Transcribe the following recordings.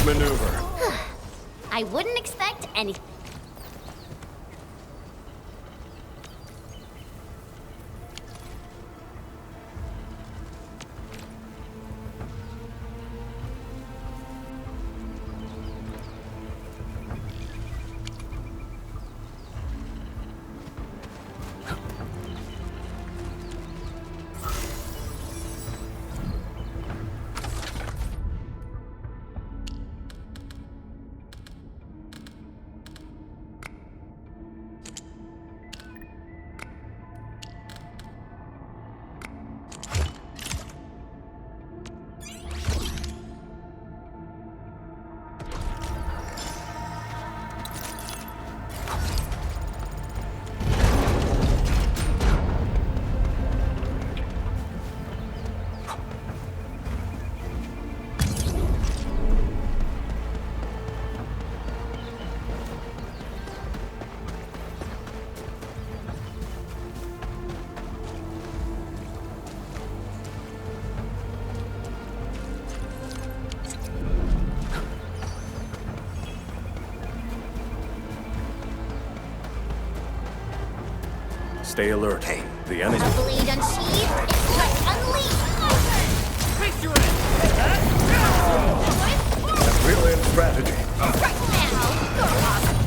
maneuver. I wouldn't expect anything. Stay alert. Hey. The enemy. A blade unsheathed, it's time unleashed! Face your end! Brilliant strategy. Right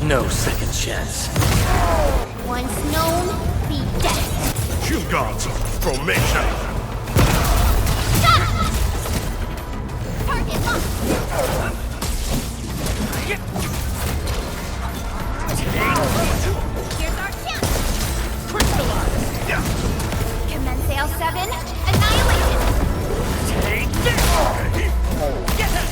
now, No second chance. once known, be dead. You got formation. Target locked! Here's our chance! Crystallize! Commence L7, annihilation! Take this! Get it!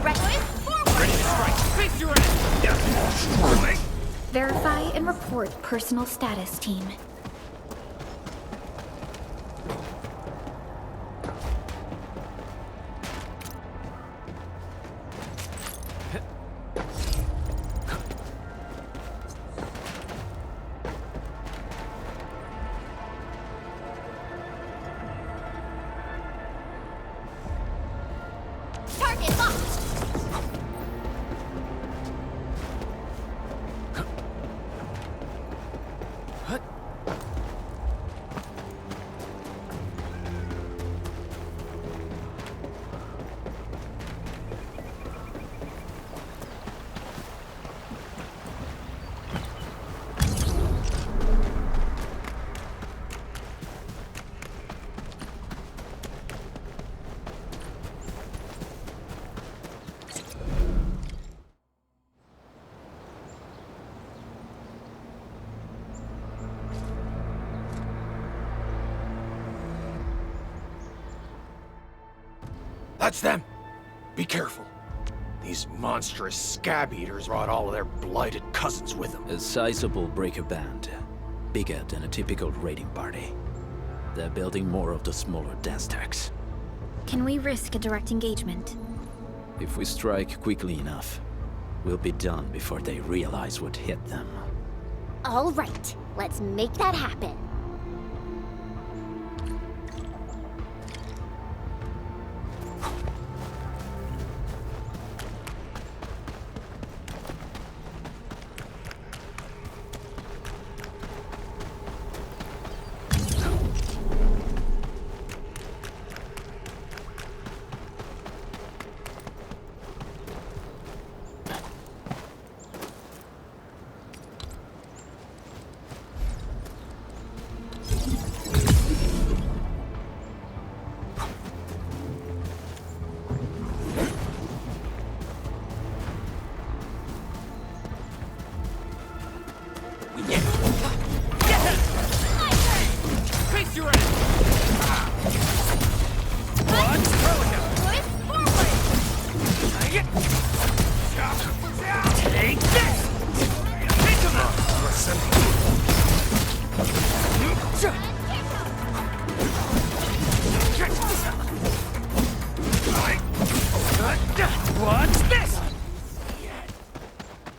Ready to strike! Face your end! Verify and report personal status, team. Target locked! That's them! Be careful. These monstrous scab eaters brought all of their blighted cousins with them. A sizable breaker band. Bigger than a typical raiding party. They're building more of the smaller dance tags. Can we risk a direct engagement? If we strike quickly enough, we'll be done before they realize what hit them. All right, let's make that happen. Face your end! One, take this! Think of What's this?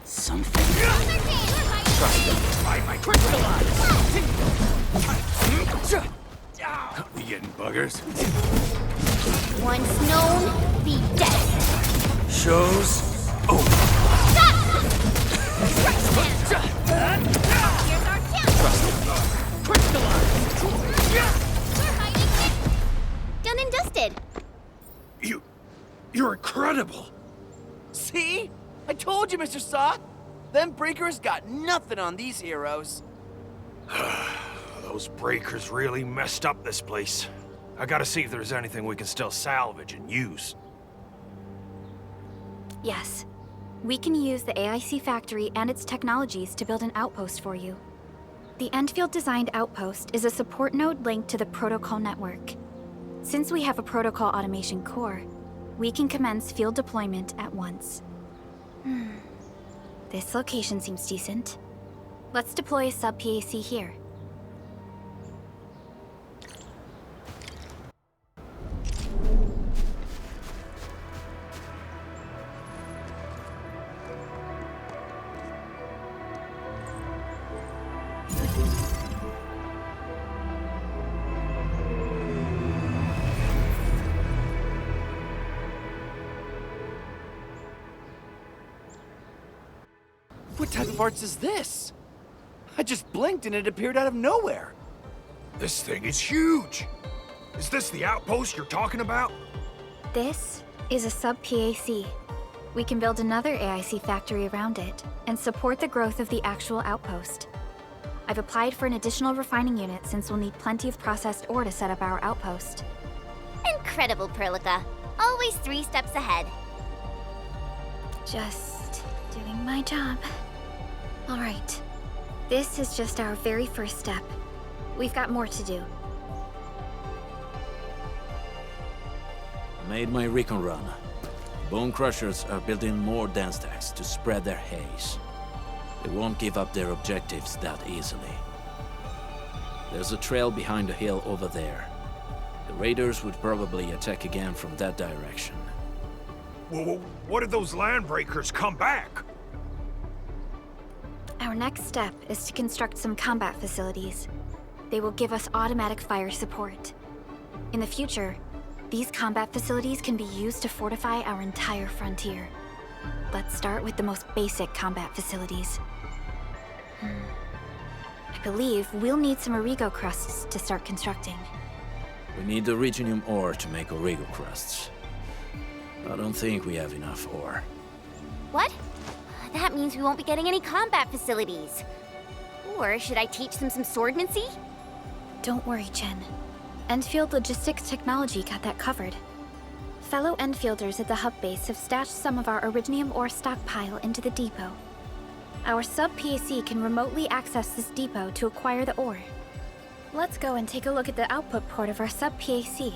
Something. incredible! See? I told you, Mr. Saw! Them breakers got nothing on these heroes. Those breakers really messed up this place. I gotta see if there's anything we can still salvage and use. Yes. We can use the AIC factory and its technologies to build an outpost for you. The Enfield-designed outpost is a support node linked to the protocol network. Since we have a protocol automation core, we can commence field deployment at once. This location seems decent. Let's deploy a sub-PAC here. What type of arts is this? I just blinked and it appeared out of nowhere. This thing is huge! Is this the outpost you're talking about? This is a sub-PAC. We can build another AIC factory around it and support the growth of the actual outpost. I've applied for an additional refining unit since we'll need plenty of processed ore to set up our outpost. Incredible, Perlica. Always 3 steps ahead. Just doing my job. All right. This is just our very first step. We've got more to do. Made my recon run. Bone Crushers are building more dance stacks to spread their haze. They won't give up their objectives that easily. There's a trail behind the hill over there. The raiders would probably attack again from that direction. Whoa, what if those landbreakers come back? Our next step is to construct some combat facilities. They will give us automatic fire support. In the future, these combat facilities can be used to fortify our entire frontier. Let's start with the most basic combat facilities. I believe we'll need some Origo crusts to start constructing. We need the Reginium ore to make Origo crusts. I don't think we have enough ore. What? That means we won't be getting any combat facilities. Or should I teach them some swordmancy? Don't worry, Chen. Enfield Logistics Technology got that covered. Fellow Enfielders at the hub base have stashed some of our Originium ore stockpile into the depot. Our sub-PAC can remotely access this depot to acquire the ore. Let's go and take a look at the output port of our sub-PAC.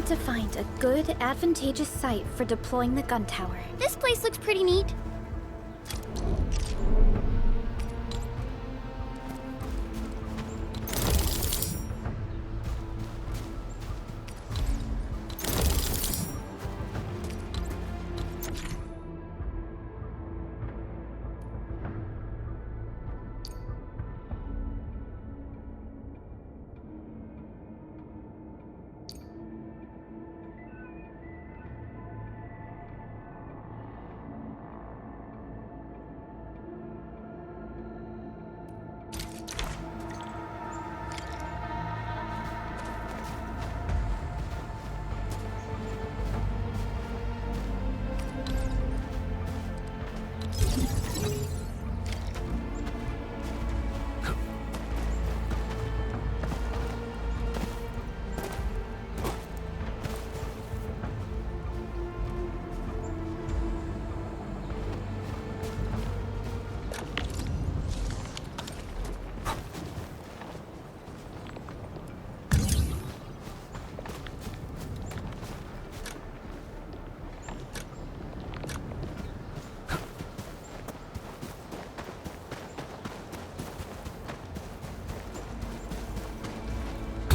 to find a good, advantageous site for deploying the gun tower. This place looks pretty neat.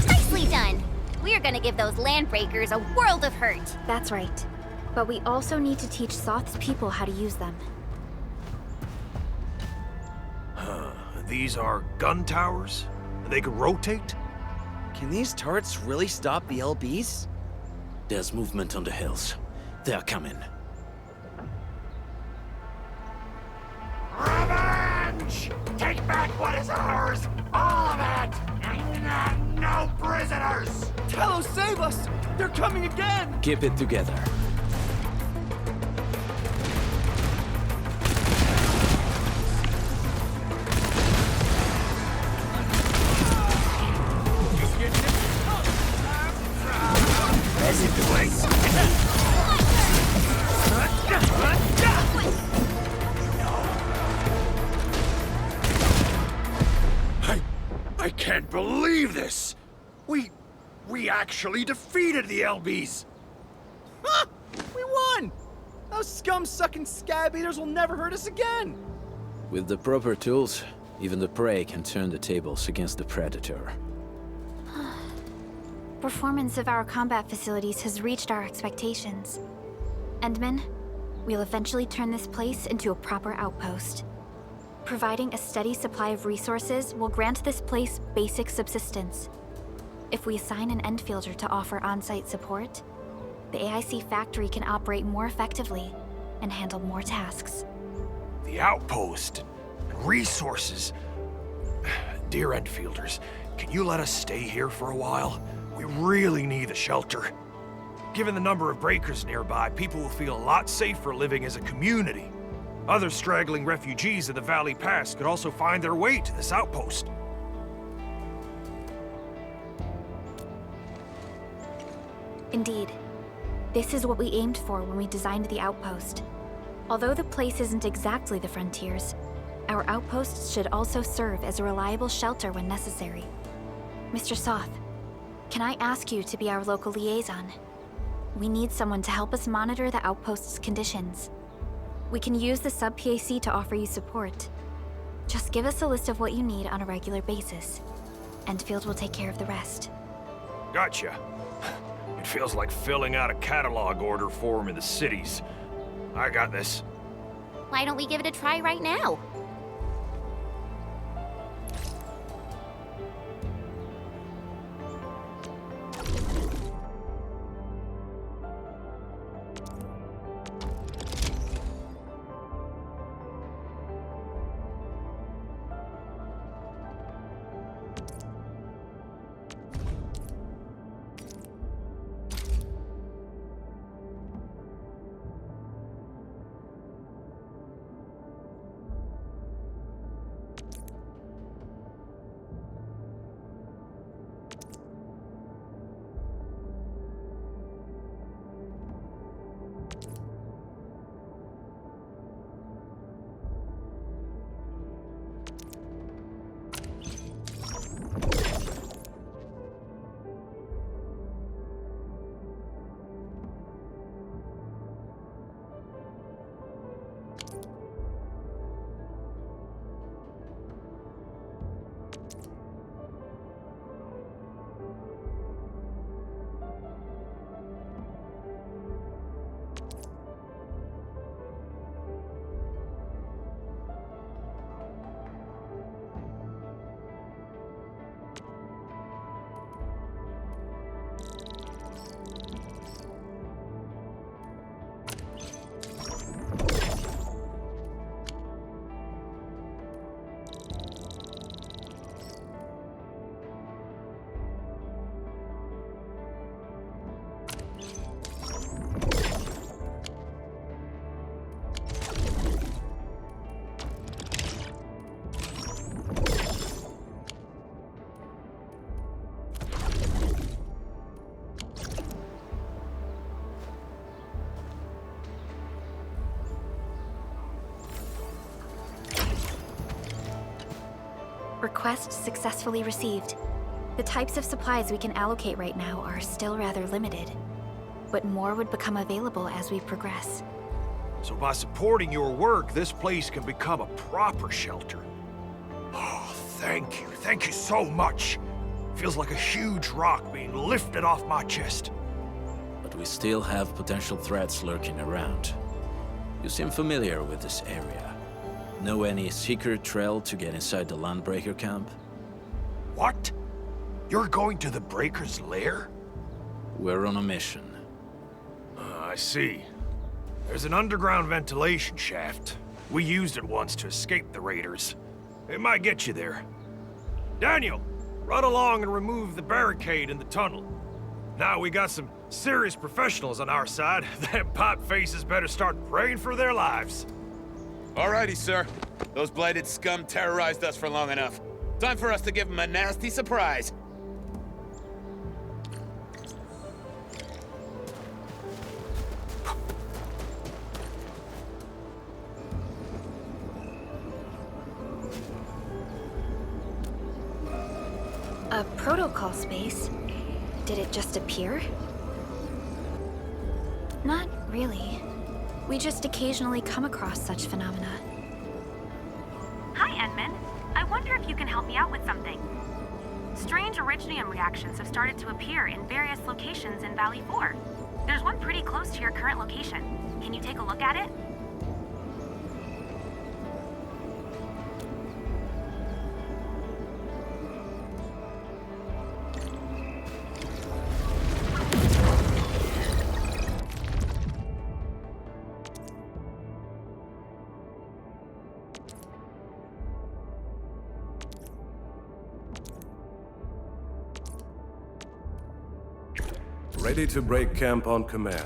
Nicely done. We're gonna give those landbreakers a world of hurt. That's right. But we also need to teach Soth's people how to use them. These are gun towers? They can rotate? Can these turrets really stop the LBs? There's movement on the hills. They're coming. Revenge! Take back what is ours! All of it! And no prisoners! Talos, save us! They're coming again! Keep it together. I can't believe this! We actually defeated the LBs! Huh! We won! Those scum-sucking scab eaters will never hurt us again! With the proper tools, even the prey can turn the tables against the predator. Performance of our combat facilities has reached our expectations. Endman, we'll eventually turn this place into a proper outpost. Providing a steady supply of resources will grant this place basic subsistence. If we assign an Endfielder to offer on-site support, the AIC factory can operate more effectively and handle more tasks. The outpost and resources. Dear Enfielders, can you let us stay here for a while? We really need the shelter. Given the number of breakers nearby, people will feel a lot safer living as a community. Other straggling refugees of the Valley Pass could also find their way to this outpost. Indeed. This is what we aimed for when we designed the outpost. Although the place isn't exactly the frontiers, our outposts should also serve as a reliable shelter when necessary. Mr. Soth, can I ask you to be our local liaison? We need someone to help us monitor the outpost's conditions. We can use the sub-PAC to offer you support. Just give us a list of what you need on a regular basis. Endfield will take care of the rest. Gotcha. It feels like filling out a catalog order form in the cities. I got this. Why don't we give it a try right now? Request successfully received. The types of supplies we can allocate right now are still rather limited, but more would become available as we progress. So by supporting your work, this place can become a proper shelter. Oh, thank you. Thank you so much. Feels like a huge rock being lifted off my chest. But we still have potential threats lurking around. You seem familiar with this area. Know any secret trail to get inside the Landbreaker camp? What? You're going to the Breaker's lair? We're on a mission. I see. There's an underground ventilation shaft. We used it once to escape the raiders. It might get you there. Daniel, run along and remove the barricade in the tunnel. Now we got some serious professionals on our side. Them Pipefaces better start praying for their lives. Alrighty, sir. Those blighted scum terrorized us for long enough. Time for us to give them a nasty surprise. A protocol space? Did it just appear? Not really. We just occasionally come across such phenomena. Hi, Edmund. I wonder if you can help me out with something. Strange originium reactions have started to appear in various locations in Valley 4. There's one pretty close to your current location. Can you take a look at it? Ready to break camp on command.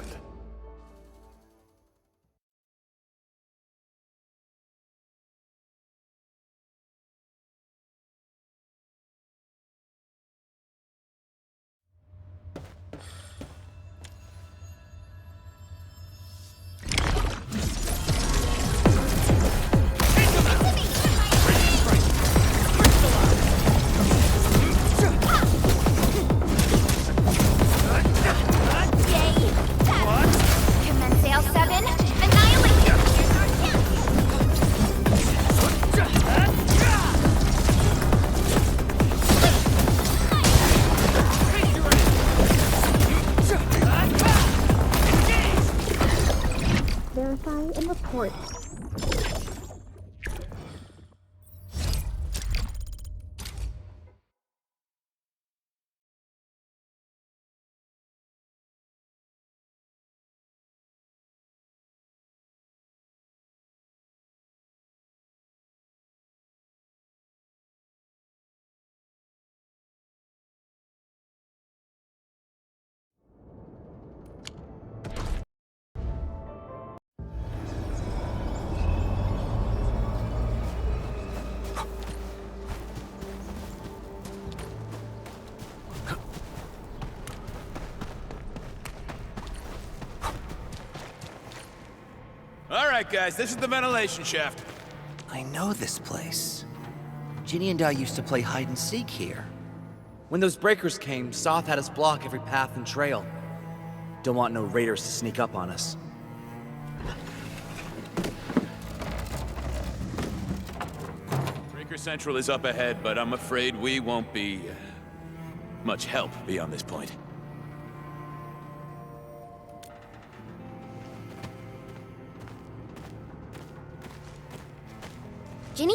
Verify and report. Alright, guys, this is the ventilation shaft. I know this place. Ginny and I used to play hide and seek here. When those breakers came, Soth had us block every path and trail. Don't want no raiders to sneak up on us. Breaker Central is up ahead, but I'm afraid we won't be much help beyond this point. Ginny?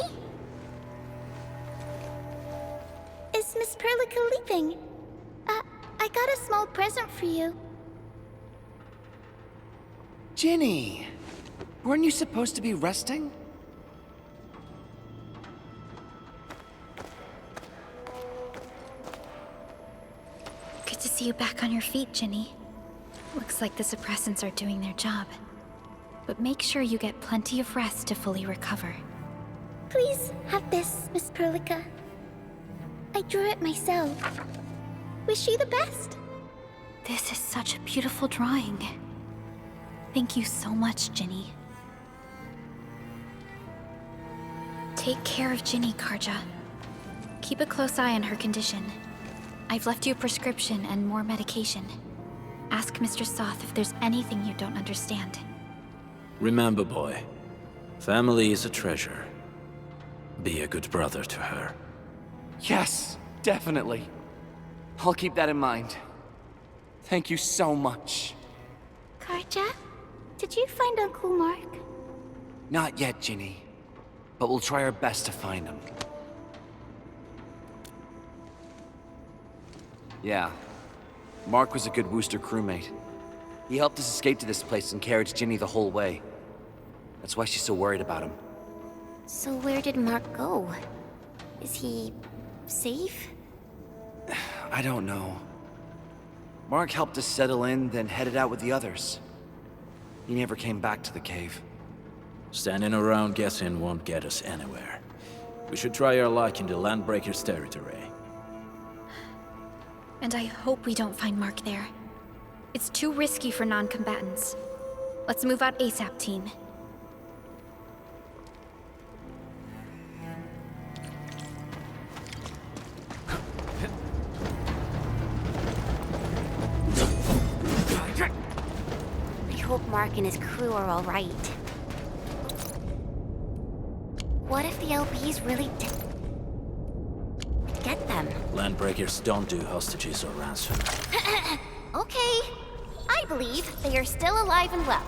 Is Miss Perlica leaving? I got a small present for you. Ginny! Weren't you supposed to be resting? Good to see you back on your feet, Ginny. Looks like the suppressants are doing their job. But make sure you get plenty of rest to fully recover. Please have this, Miss Perlica. I drew it myself. Wish you the best. This is such a beautiful drawing. Thank you so much, Ginny. Take care of Ginny, Karja. Keep a close eye on her condition. I've left you a prescription and more medication. Ask Mr. Soth if there's anything you don't understand. Remember, boy, family is a treasure. Be a good brother to her. Yes, definitely. I'll keep that in mind. Thank you so much. Karja, did you find Uncle Mark? Not yet, Ginny. But we'll try our best to find him. Yeah. Mark was a good Wooster crewmate. He helped us escape to this place and carried Ginny the whole way. That's why she's so worried about him. So where did Mark go? Is he safe? I don't know. Mark helped us settle in, then headed out with the others. He never came back to the cave. Standing around guessing won't get us anywhere. We should try our luck in the Landbreakers' territory. And I hope we don't find Mark there. It's too risky for non-combatants. Let's move out ASAP, team. I hope Mark and his crew are all right. What if the LBs really did get them? Landbreakers don't do hostages or ransom. Okay, I believe they are still alive and well.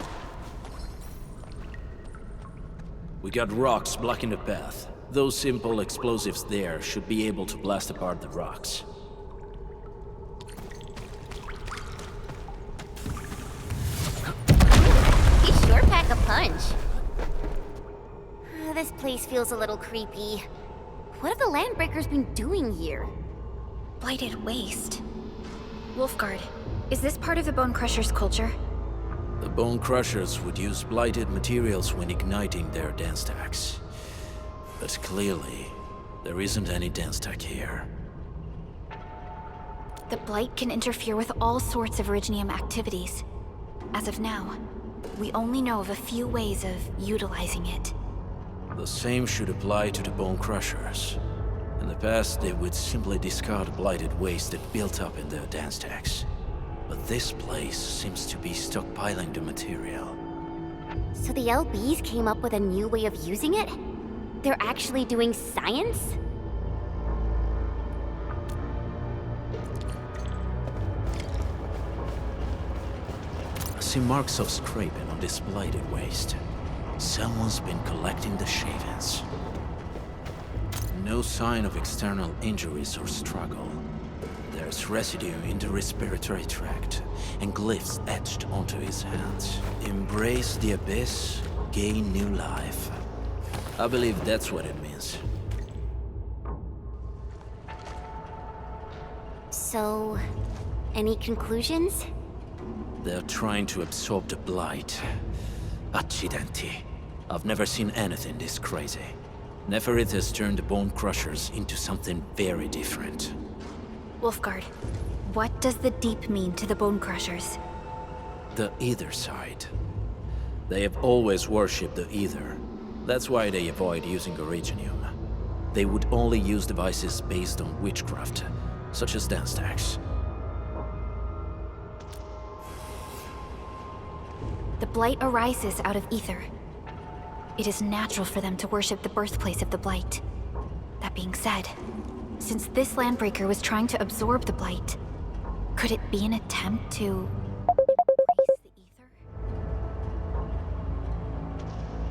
We got rocks blocking the path. Those simple explosives there should be able to blast apart the rocks. He sure pack a punch. This place feels a little creepy. What have the Landbreakers been doing here? Blighted waste. Wolfguard, is this part of the Bone Crusher's culture? The Bone Crushers would use blighted materials when igniting their dance stacks. But clearly, there isn't any dance stack here. The Blight can interfere with all sorts of Originium activities. As of now, we only know of a few ways of utilizing it. The same should apply to the Bone Crushers. In the past, they would simply discard blighted waste that built up in their dance stacks. But this place seems to be stockpiling the material. So the LBs came up with a new way of using it? They're actually doing science? I see marks of scraping on this blighted waste. Someone's been collecting the shavings. No sign of external injuries or struggle. There's residue in the respiratory tract, and glyphs etched onto his hands. Embrace the abyss, gain new life. I believe that's what it means. So, any conclusions? They're trying to absorb the blight. Accidenti. I've never seen anything this crazy. Neferith has turned the Bone Crushers into something very different. Wolfguard, what does the Deep mean to the Bone Crushers? The Ether side. They have always worshipped the Ether. That's why they avoid using Originium. They would only use devices based on witchcraft, such as dance stacks. The Blight arises out of Ether. It is natural for them to worship the birthplace of the Blight. That being said, since this Landbreaker was trying to absorb the Blight, could it be an attempt to embrace the Ether?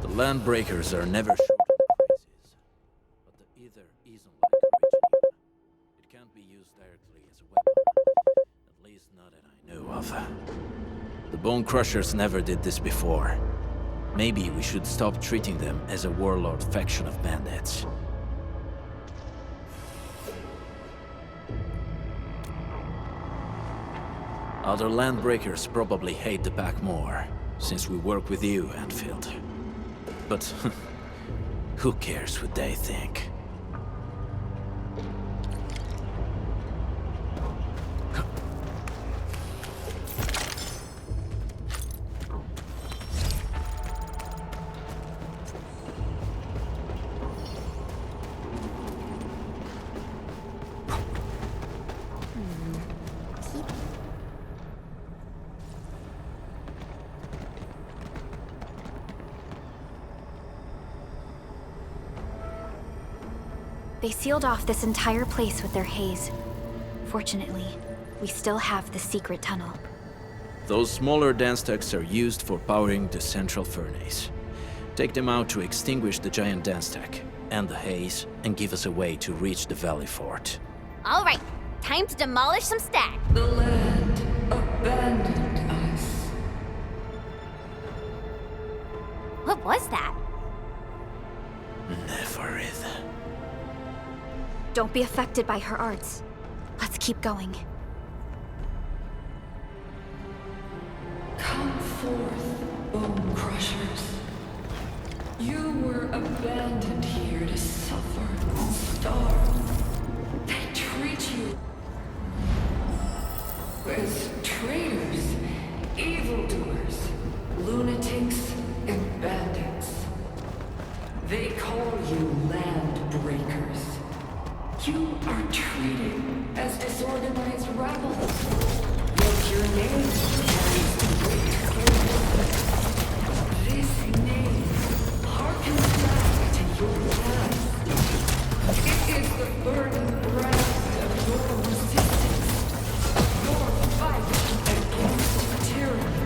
The Landbreakers are never short on crazes, but the Ether isn't like Originium. It can't be used directly as a weapon, at least not that I know of. The Bone Crushers never did this before. Maybe we should stop treating them as a warlord faction of bandits. Other Landbreakers probably hate the pack more, since we work with you, Anfield. But who cares what they think? They sealed off this entire place with their haze. Fortunately, we still have the secret tunnel. Those smaller dance stacks are used for powering the central furnace. Take them out to extinguish the giant dance stack and the haze, and give us a way to reach the Valley Fort. All right, time to demolish some stack. The land abandoned us. What was that? Neferith. Don't be affected by her arts. Let's keep going. Come forth, bone crushers. You were abandoned here to suffer and starve. They treat you as traitors, evildoers, lunatics, and bandits. They call you land breakers. You are treated as disorganized rabble. Yet your name carries great glory. This name harkens back to your past. It is the burning brand of your resistance, your fight against tyranny.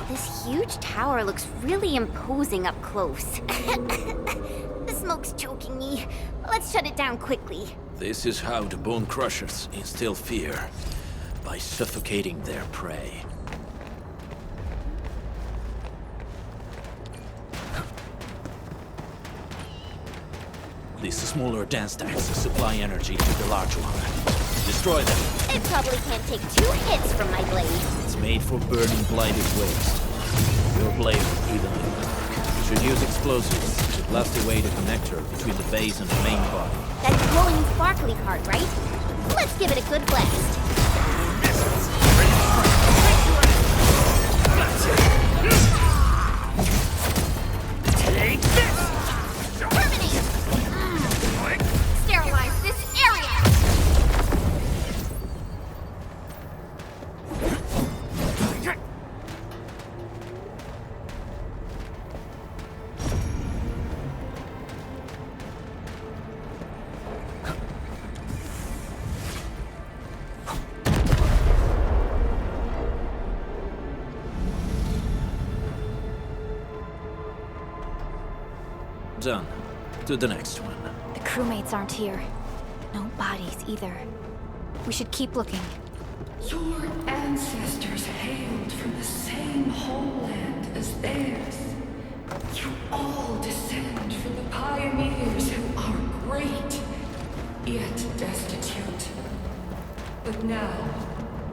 This huge tower looks really imposing up close. The smoke's choking me. Let's shut it down quickly. This is how the Bone Crushers instill fear, by suffocating their prey. These smaller dance stacks supply energy to the large one. Destroy them. It probably can't take 2 hits from my blade. It's made for burning blighted waste. Your blade will evenly work. You should use explosives to blast away the connector between the base and the main body. That glowing sparkly part, right? Let's give it a good blast. Take this! Terminate! Sterilize this area! Done. To the next one. The crewmates aren't here. No bodies either. We should keep looking. Your ancestors hailed from the same homeland as theirs. You all descend from the pioneers who are great, yet destitute. But now,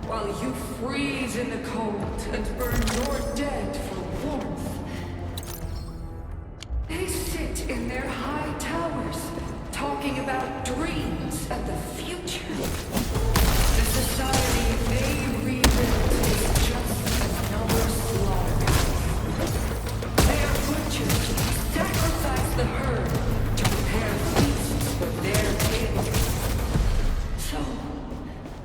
while you freeze in the cold and burn your dead for warmth, they sit in their high towers, talking about dreams and the future. The society they rebuild is just another slaughterhouse. They are butchers who sacrifice the herd to prepare feasts for their king. So,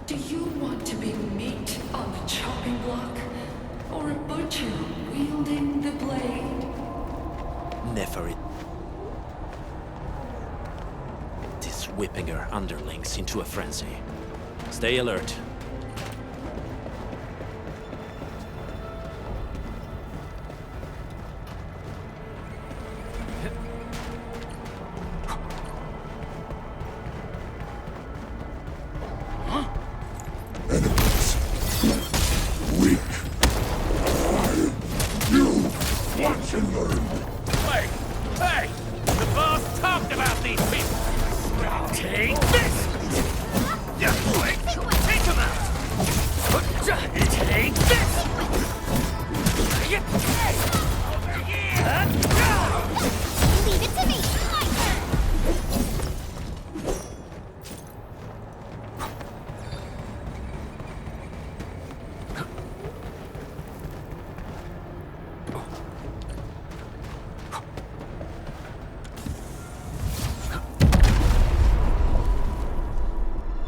do you want to be meat on the chopping block, or a butcher wielding the blade? Neferit. This whipping her underlings into a frenzy. Stay alert.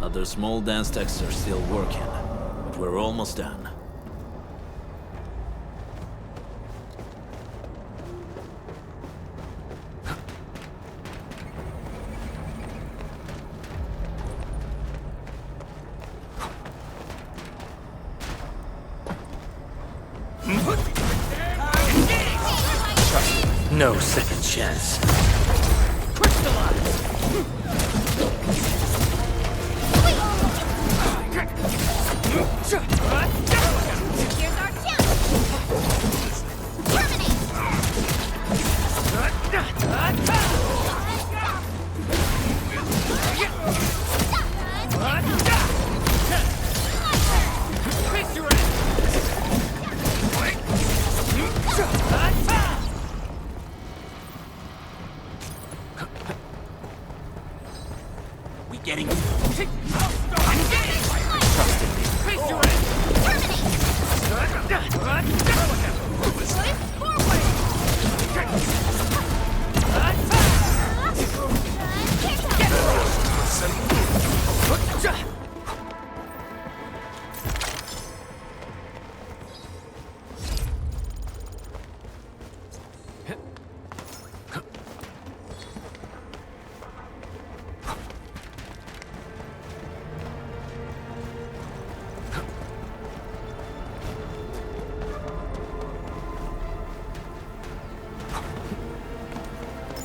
Other small dance techs are still working, but we're almost done. No second chance. Here's our chance! Terminate! We getting...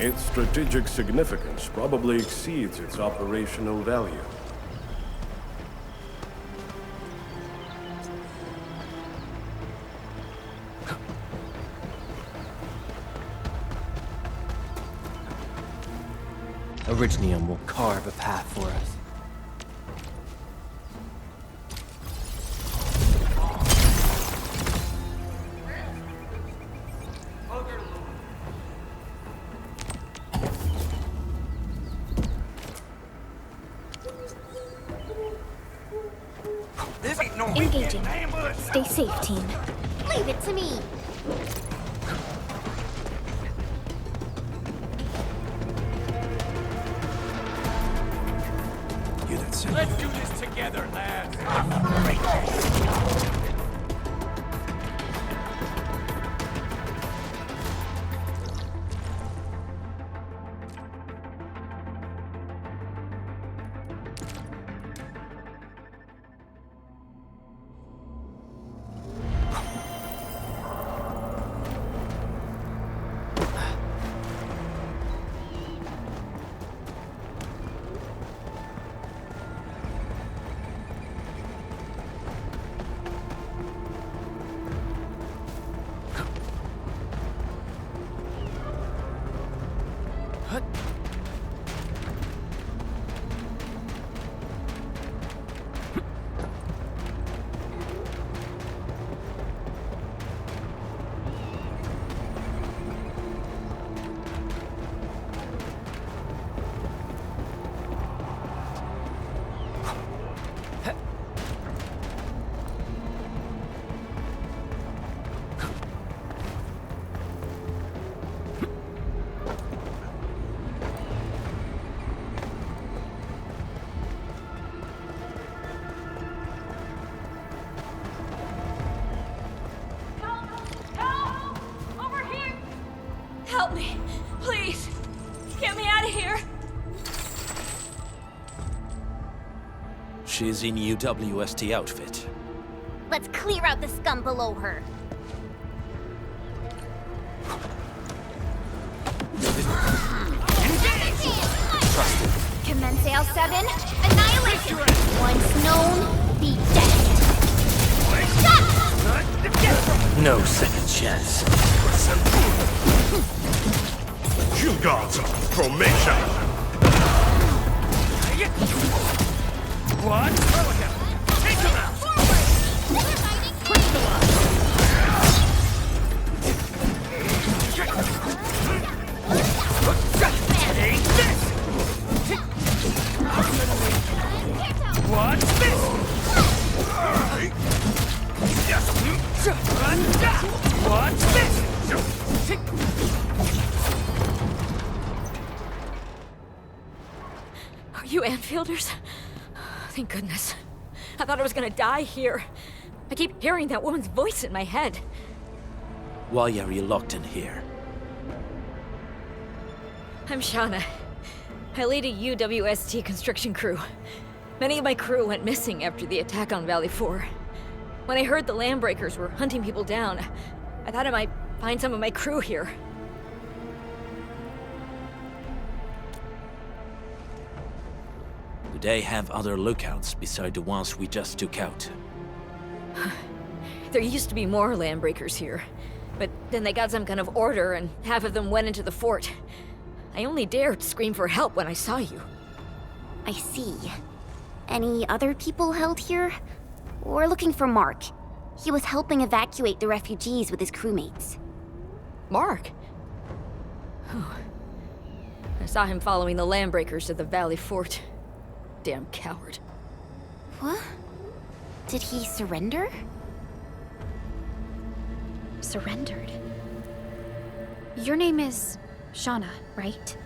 Its strategic significance probably exceeds its operational value. Originium will carve a path for us. Engaging. Stay safe, team. Leave it to me! Let's do this together, lads! Help me, please. Get me out of here. She's in UWST outfit. Let's clear out the scum below her. Commence L7. Annihilation. Once known, be dead. No second chance. You gods of formation! What? Take him out! Push the line! Take this! What's this? What's this? Are you Anfielders? Thank goodness. I thought I was gonna die here. I keep hearing that woman's voice in my head. Why are you locked in here? I'm Shauna. I lead a UWST construction crew. Many of my crew went missing after the attack on Valley 4. When I heard the Landbreakers were hunting people down, I thought I might find some of my crew here. Do they have other lookouts beside the ones we just took out? There used to be more Landbreakers here, but then they got some kind of order and half of them went into the fort. I only dared scream for help when I saw you. I see. Any other people held here? We're looking for Mark. He was helping evacuate the refugees with his crewmates. Mark? Oh. I saw him following the Landbreakers to the Valley Fort. Damn coward. What? Did he surrender? Surrendered? Your name is Shauna, right?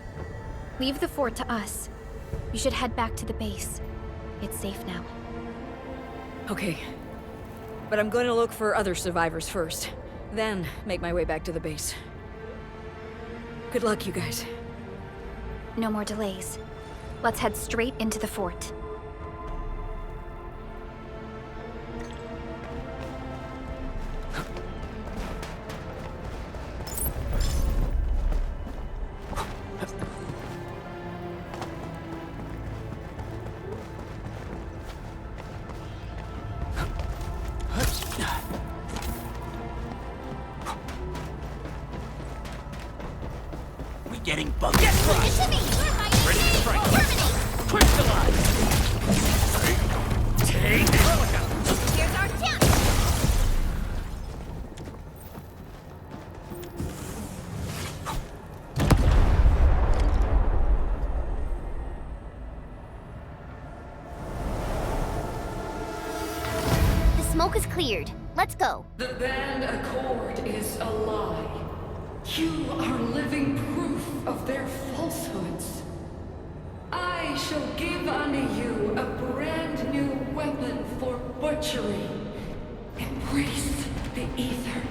Leave the fort to us. You should head back to the base. It's safe now. Okay. But I'm going to look for other survivors first. Then make my way back to the base. Good luck, you guys. No more delays. Let's head straight into the fort. Getting bugged. Get right! Ready to strike. Crystallize! Take! Here's our chance! The smoke is cleared. Let's go. The Band Accord is a lie. You are living proof of their falsehoods. I shall give unto you a brand new weapon for butchery. Embrace the ether.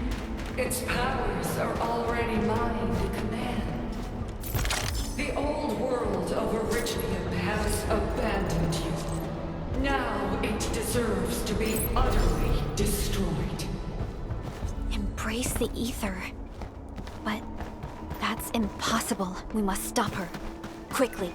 Its powers are already mine to command. The old world of Originium has abandoned you. Now it deserves to be utterly destroyed. Embrace the ether. But that's impossible. We must stop her. Quickly.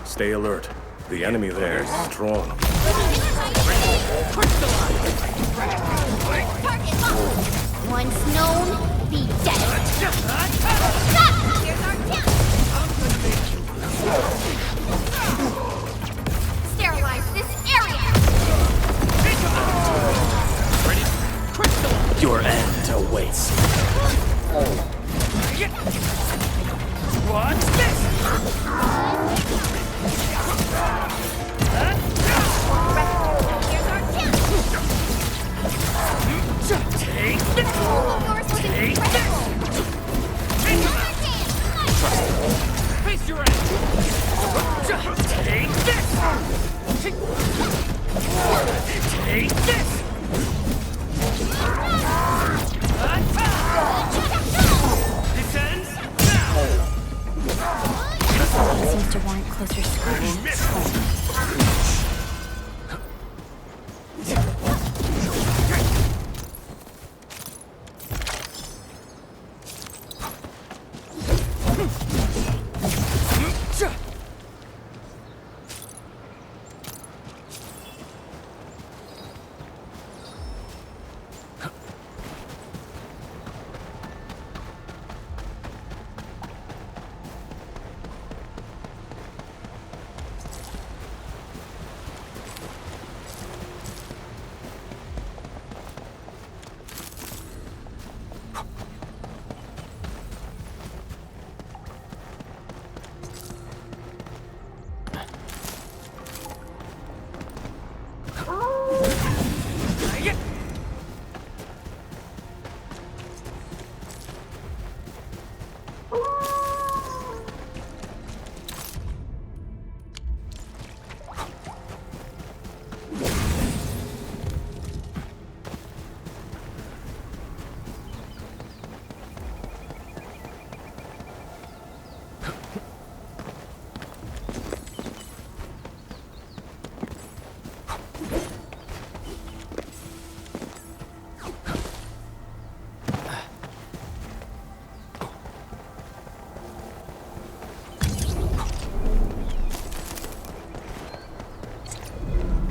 Stay alert. The enemy there is strong. Once known, be dead. Stop! Here's our chance! Watch this! Here's our chance! Take this! Yours was Take incredible! Another chance! Face your ass! Take this! Take this! This ends now! Seems to warrant closer scrutiny.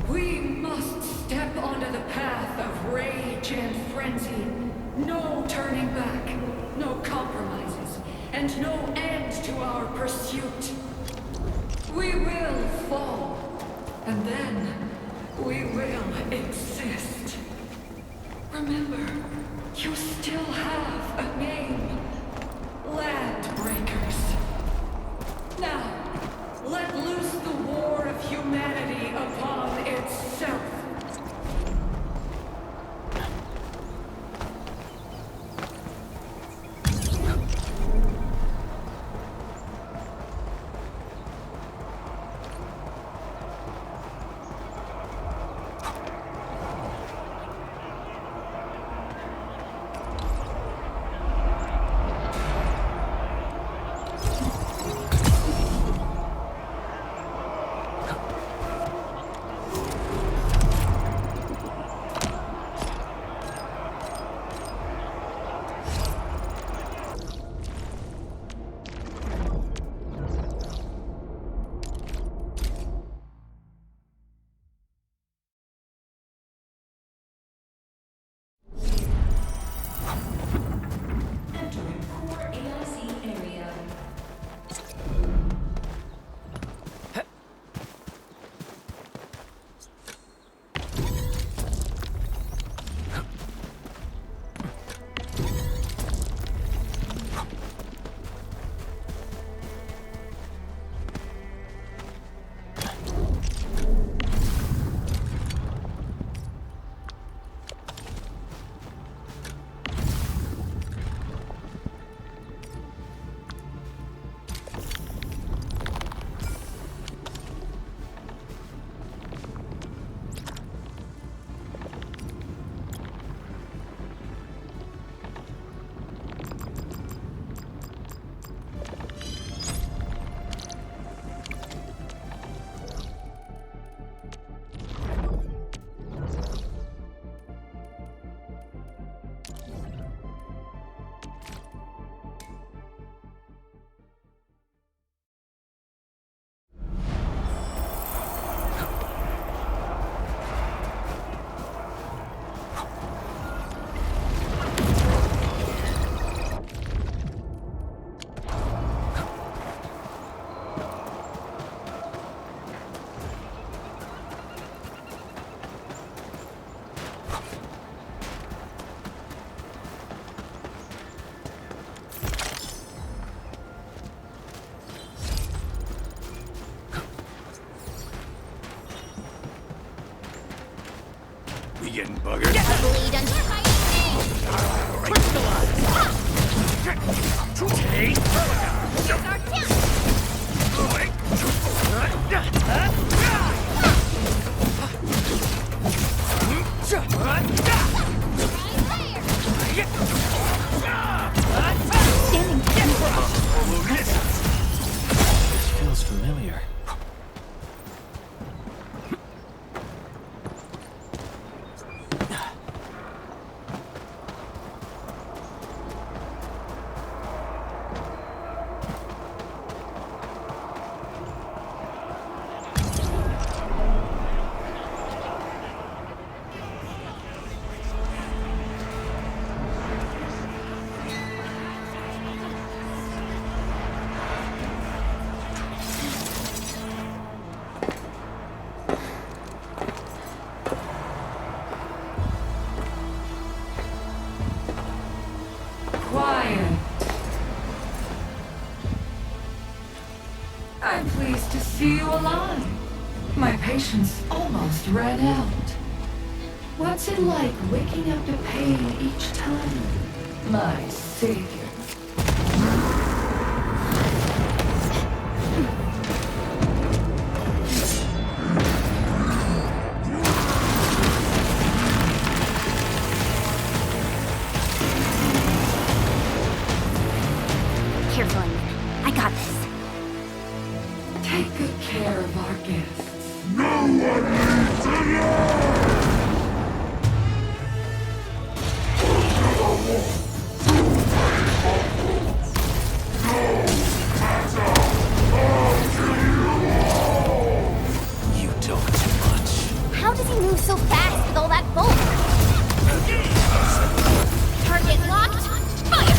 We must step onto the path of rage and frenzy. No turning back, no compromises, and no end to our pursuit. We will fall, and then we will exist. Remember, you still have a name. Landbreakers. Now, let loose the war of humanity upon itself. getting buggered. Bleed under This feels familiar. Quiet. I'm pleased to see you alive. My patience almost ran out. What's it like waking up to pain each time? My savior. Careful, Amy. I got this. Take good care of our guests. You talk too much. How does he move so fast with all that bulk? Target locked. Fire!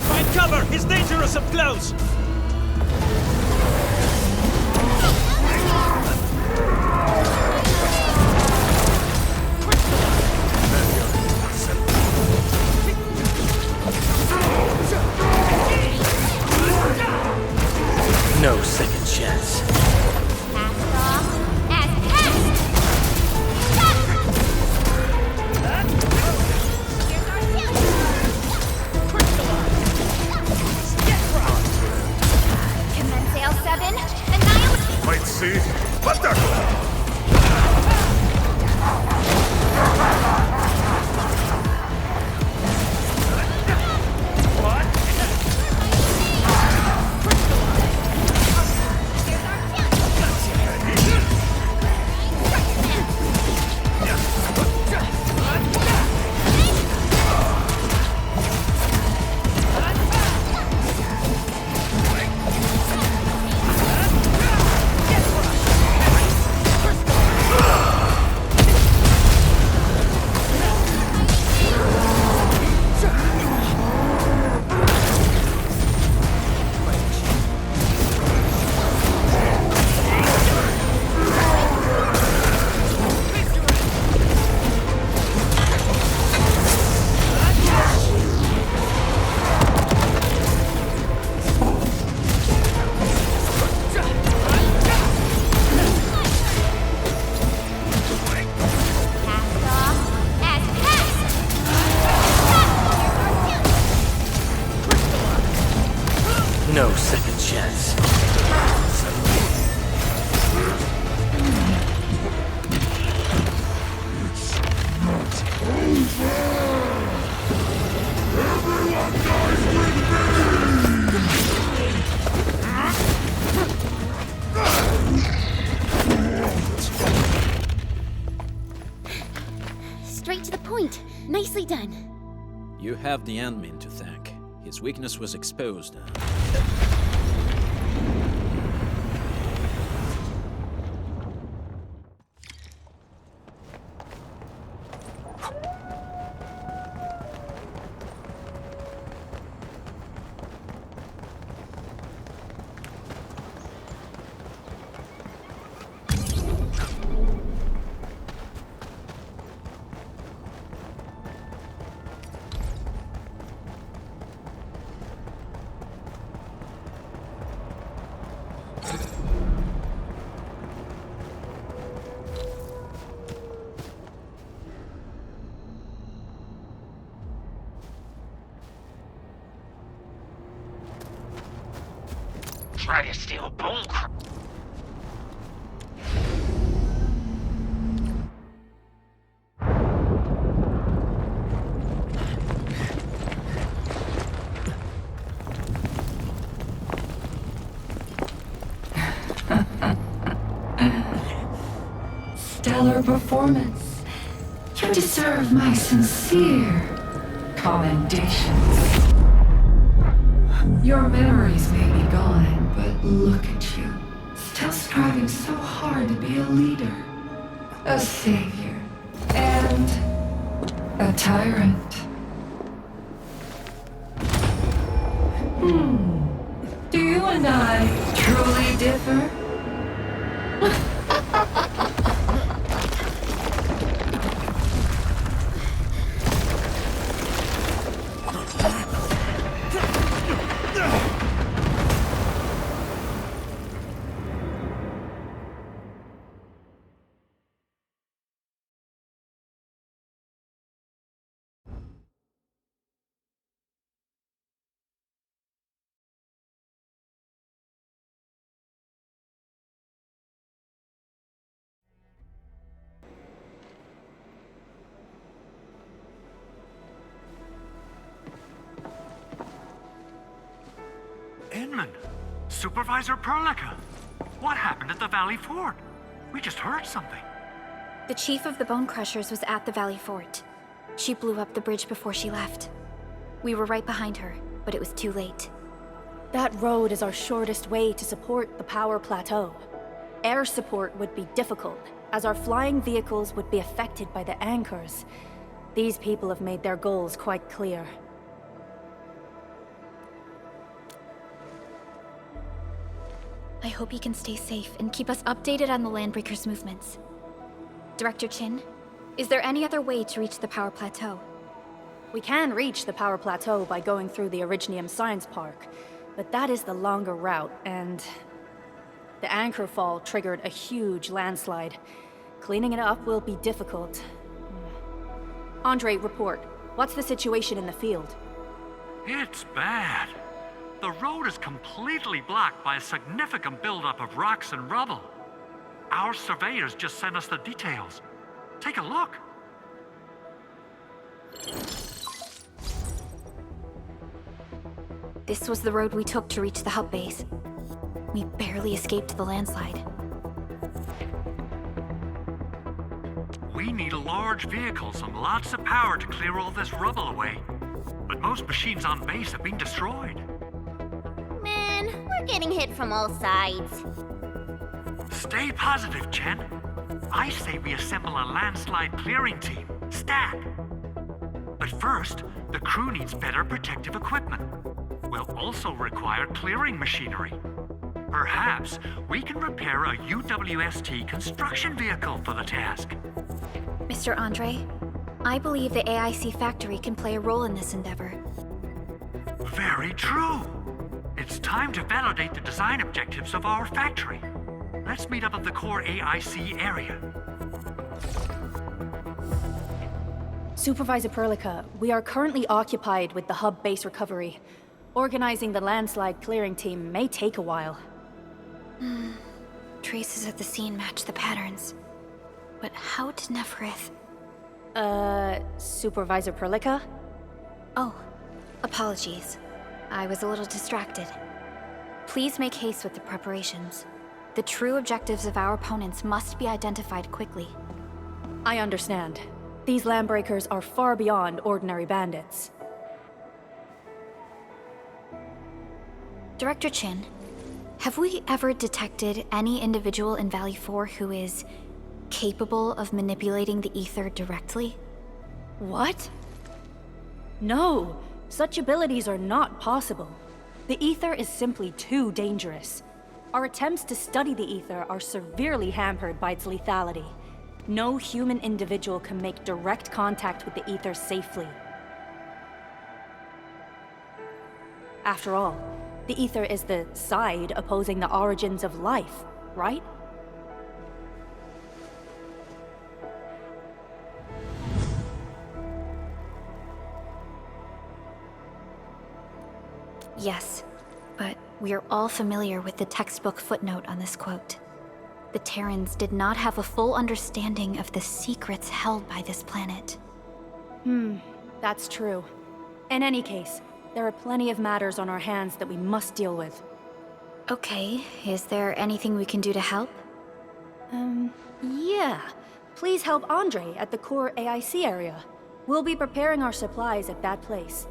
Find cover! He's dangerous up close! No second chance. Cast off as cast! Here's our shield! point. Nicely done. You have the admin to thank. His weakness was exposed. Try to steal Bone Crusher. Stellar performance. You deserve my sincere commendations. Your memories may be gone, but look at you. Still striving so hard to be a leader, a savior, and a tyrant. Do you and I truly differ? Inman! Supervisor Perlica! What happened at the Valley Fort? We just heard something. The chief of the Bone Crushers was at the Valley Fort. She blew up the bridge before she left. We were right behind her, but it was too late. That road is our shortest way to support the power plateau. Air support would be difficult, as our flying vehicles would be affected by the anchors. These people have made their goals quite clear. I hope he can stay safe and keep us updated on the Landbreakers' movements. Director Chin, is there any other way to reach the power plateau? We can reach the power plateau by going through the Originium Science Park, but that is the longer route, and the anchor fall triggered a huge landslide. Cleaning it up will be difficult. Andre, report. What's the situation in the field? It's bad. The road is completely blocked by a significant buildup of rocks and rubble. Our surveyors just sent us the details. Take a look. This was the road we took to reach the hub base. We barely escaped the landslide. We need large vehicles and lots of power to clear all this rubble away. But most machines on base have been destroyed. Man, we're getting hit from all sides. Stay positive, Chen. I say we assemble a landslide clearing team, stat. But first, the crew needs better protective equipment. We'll also require clearing machinery. Perhaps we can repair a UWST construction vehicle for the task. Mr. Andre, I believe the AIC factory can play a role in this endeavor. Very true. It's time to validate the design objectives of our factory. Let's meet up at the core AIC area. Supervisor Perlica, we are currently occupied with the hub base recovery. Organizing the landslide clearing team may take a while. Traces at the scene match the patterns. But how did Neferith... Supervisor Perlica? Oh, apologies. I was a little distracted. Please make haste with the preparations. The true objectives of our opponents must be identified quickly. I understand. These landbreakers are far beyond ordinary bandits. Director Chin, have we ever detected any individual in Valley 4 who is capable of manipulating the ether directly? What? No, such abilities are not possible. The ether is simply too dangerous. Our attempts to study the ether are severely hampered by its lethality. No human individual can make direct contact with the ether safely. After all, the ether is the side opposing the origins of life, right? Yes, but we're all familiar with the textbook footnote on this quote. The Terrans did not have a full understanding of the secrets held by this planet. That's true. In any case, there are plenty of matters on our hands that we must deal with. Okay, is there anything we can do to help? Yeah. Please help Andre at the core AIC area. We'll be preparing our supplies at that place.